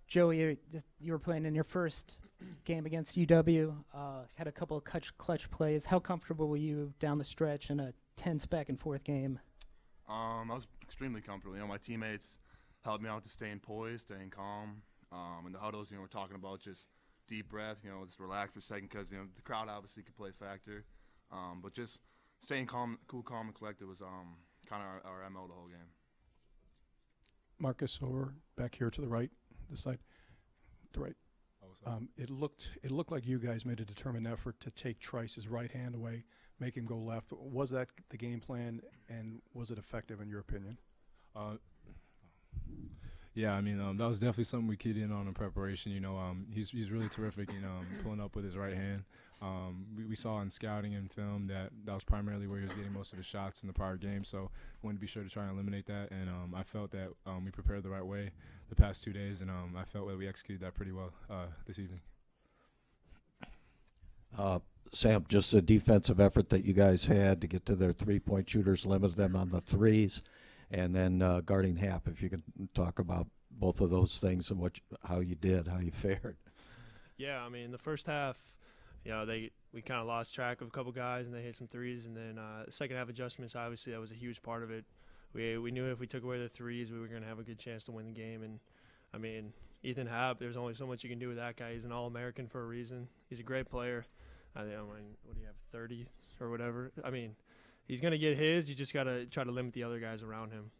Joey, you were playing in your first game against UW, had a couple of clutch plays. How comfortable were you down the stretch in a tense back and forth game? I was extremely comfortable. My teammates helped me out to staying poised, staying calm. In the huddles, we're talking about just deep breath, just relax for a second because, the crowd obviously could play a factor. But just staying calm, cool, calm, and collected was kind of our MO the whole game. Marcus, over back here to the right, this side, to the right. It looked like you guys made a determined effort to take Trice's right hand away, make him go left. Was that the game plan, and was it effective in your opinion? Yeah, I mean, that was definitely something we keyed in on in preparation. He's really terrific, pulling up with his right hand. We saw in scouting and film that was primarily where he was getting most of his shots in the prior game, so we wanted to be sure to try and eliminate that. And I felt that we prepared the right way the past 2 days, and I felt that we executed that pretty well this evening. Sam, just a defensive effort that you guys had to get to their three-point shooters, limit them on the threes, and then guarding Hap, if you can talk about both of those things and how you fared. Yeah, I mean, the first half, we kind of lost track of a couple guys, and they hit some threes, and then second half adjustments, obviously that was a huge part of it. We knew if we took away the threes, we were going to have a good chance to win the game. And, I mean, Ethan Happ, there's only so much you can do with that guy. He's an All-American for a reason. He's a great player. I mean, what do you have, 30 or whatever? I mean, he's going to get his. You just got to try to limit the other guys around him.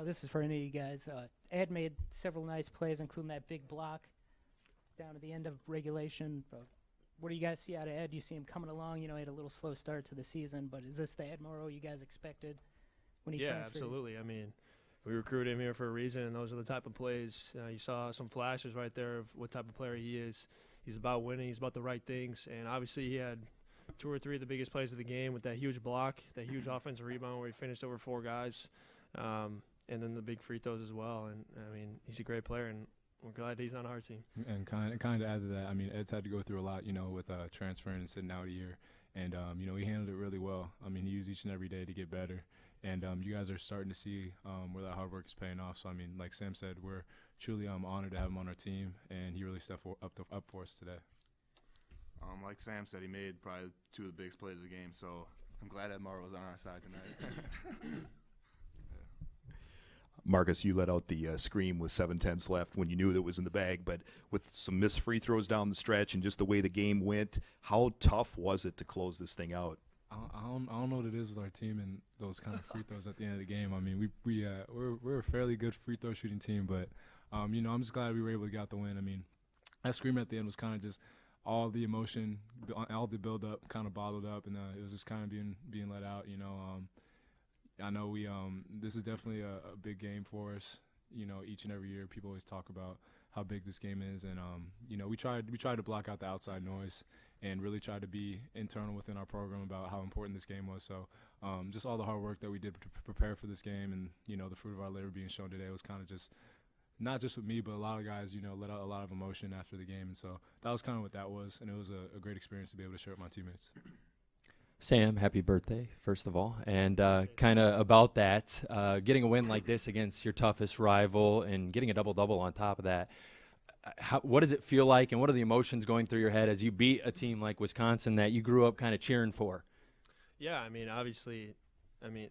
This is for any of you guys. Ed made several nice plays, including that big block down at the end of regulation. What do you guys see out of Ed? Do you see him coming along? He had a little slow start to the season, but is this the Ed Morrow you guys expected when he transferred? Yeah, absolutely. I mean, we recruited him here for a reason, and those are the type of plays. You saw some flashes right there of what type of player he is. He's about winning. He's about the right things. And obviously he had 2 or 3 of the biggest plays of the game with that huge block, that huge offensive rebound where he finished over 4 guys, and then the big free throws as well. And, I mean, he's a great player, and we're glad he's on our team. And kind of add to that, I mean, Ed's had to go through a lot, with transferring and sitting out a year. And, he handled it really well. I mean, he used each and every day to get better. And you guys are starting to see where that hard work is paying off. So, I mean, like Sam said, we're truly honored to have him on our team, and he really stepped up for us today. Like Sam said, he made probably 2 of the biggest plays of the game. So I'm glad Ed Morrow was on our side tonight. Marcus, you let out the scream with 7:10 left when you knew that it was in the bag, but with some missed free throws down the stretch and just the way the game went, how tough was it to close this thing out? I don't know what it is with our team and those kind of free throws at the end of the game. I mean, we're a fairly good free throw shooting team, but I'm just glad we were able to get out the win. I mean, that scream at the end was kind of just all the emotion, all the build up kind of bottled up, and it was just kind of being let out. I know this is definitely a big game for us. Each and every year people always talk about how big this game is, and we tried to block out the outside noise and really try to be internal within our program about how important this game was. So just all the hard work that we did to prepare for this game, and the fruit of our labor being shown today was kind of just not just with me, but a lot of guys let out a lot of emotion after the game, and so that was kind of what that was, and it was a great experience to be able to share with my teammates. Sam, happy birthday, first of all. And kind of about that, getting a win like this against your toughest rival and getting a double-double on top of that, what does it feel like, and what are the emotions going through your head as you beat a team like Wisconsin that you grew up kind of cheering for? Yeah, I mean, obviously,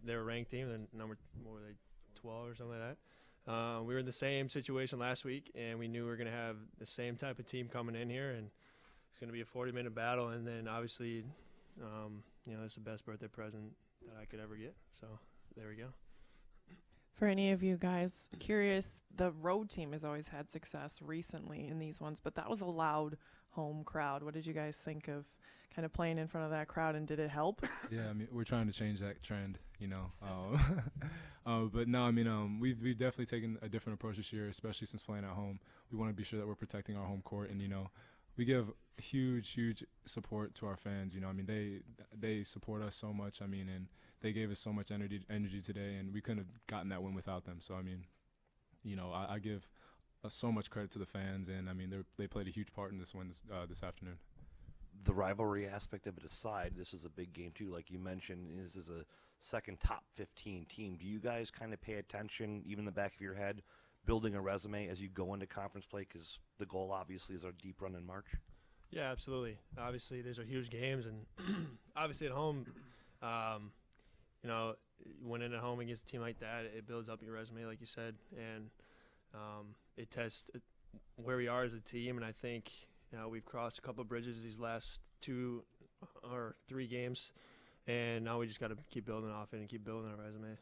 they're a ranked team. They're number, what were they, 12 or something like that. We were in the same situation last week, and we knew we were going to have the same type of team coming in here, and it's going to be a 40-minute battle. And then, obviously, it's the best birthday present that I could ever get. So there we go. For any of you guys curious, the road team has always had success recently in these ones, but that was a loud home crowd. What did you guys think of kind of playing in front of that crowd, and did it help? Yeah, I mean, we're trying to change that trend, but no, I mean, we've definitely taken a different approach this year, especially since playing at home. We want to be sure that we're protecting our home court, and we give huge support to our fans. I mean, they support us so much. I mean, and they gave us so much energy today, and we couldn't have gotten that win without them. So I mean, I give so much credit to the fans, and I mean, they played a huge part in this win this afternoon. The rivalry aspect of it aside, this is a big game too. Like you mentioned, this is a second top 15 team. Do you guys kind of pay attention, even in the back of your head, building a resume as you go into conference play? Because the goal obviously is our deep run in March. Yeah, absolutely. Obviously, these are huge games, and obviously at home, you know, winning at home against a team like that, it builds up your resume, like you said, and it tests where we are as a team. And I think, you know, we've crossed a couple of bridges these last 2 or 3 games, and now we just got to keep building off it and keep building our resume.